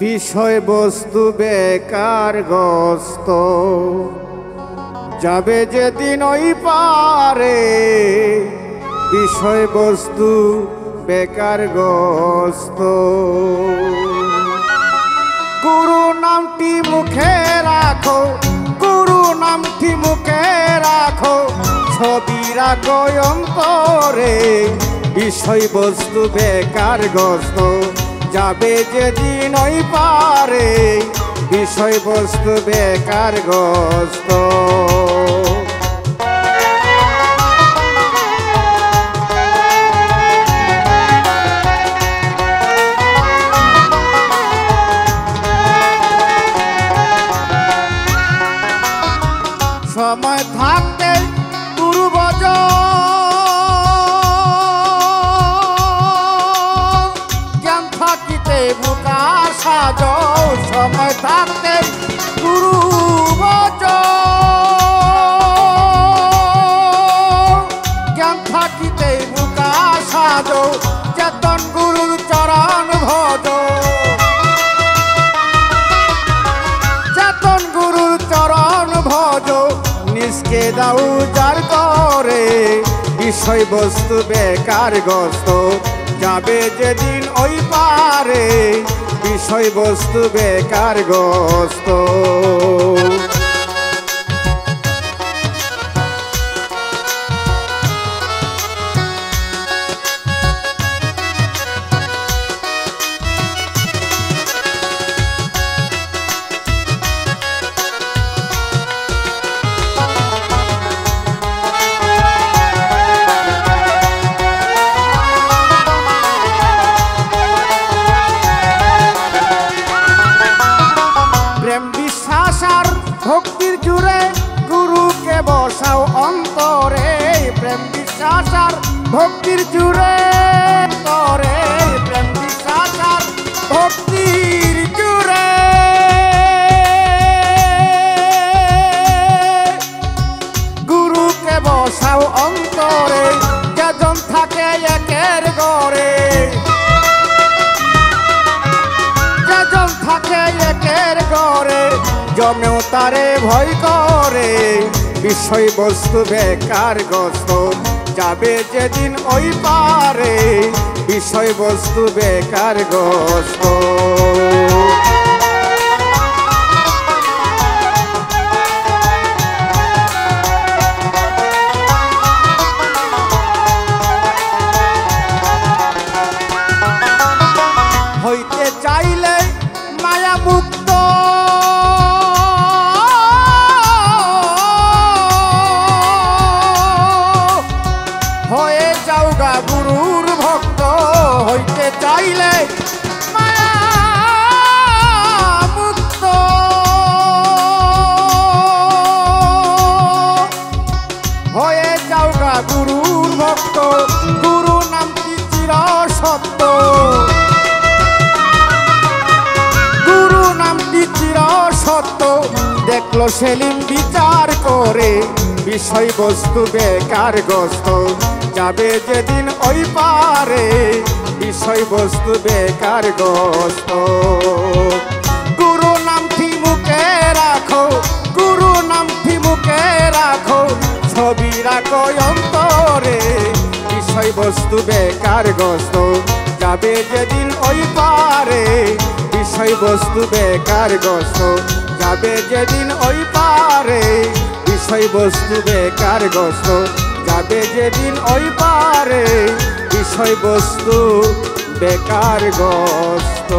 বিষয়বস্তু বেকারগ্রস্ত যাবে যেদিন ওই পারে বিষয়বস্তু বেকারগ্রস্ত। গুরু নামটি মুখে রাখো, গুরু নামটি মুখে রাখো, ছবি রাখো অন্তরে বিষয়বস্তু বেকারগ্রস্ত যাবে যেদিন ওই পারে বিষয়বস্তু বেকারগ্রস্ত। সময় থাকতে গুরু ভজ, জ্ঞান থাকিতে বোকা সাজ। সময় থাকতে গুরু ভজ, জ্ঞান থাকিতে বোকা সাজ। চেতন গুরুর চরণ ভজ, চেতন গুরুর চরণ ভজ। নিজকে দাও যার করে বিষয়বস্তু বেকারগ্রস্ত যাবে যেদিন ওই পারে বিষয়বস্তু বেকারগ্রস্ত। ভক্তির জুড়ে গুরুকে বসাও অন্তরে, প্রেম বিশ্বাস আর ভক্তির জুড়ে অন্তরে, প্রেম বিশ্বাস আর ভক্তির জুড়ে গুরুকে বসাও অন্তরে। যেজন থাকে একের ঘরে, যেজন থাকে একের ঘরে, জমেও তারে ভয় করে বিষয়বস্তু বেকারগ্রস্ত যাবে যেদিন ওই পারে বিষয়বস্তু বেকারগ্রস্ত। হইতে চাইলে মায়া মুক্ত, হয়ে যাও গা গুরুর ভক্ত। হইতে চাইলে মায়া মুক্ত, হয়ে যাও গা গুরুর ভক্ত। গুরু নামটি চির সত্য, গুরু নামটি চির সত্য। দেখলো সেলিম বিচার করে বিষয়বস্তু বেকারগ্রস্ত যাবে যেদিন ওই পারে বিষয়বস্তু বেকারগ্রস্ত। গুরু নামটি মুখে রাখো, গুরু নামটি মুখে রাখো, ছবি রাখো অন্তরে বিষয়বস্তু বেকারগ্রস্ত যাবে যেদিন ওই পারে বিষয়বস্তু বেকারগ্রস্ত যাবে যেদিন ওই পারে বিষয়বস্তু বেকারগ্রস্ত যাবে যেদিন ওই পারে বিষয়বস্তু বেকারগ্রস্ত।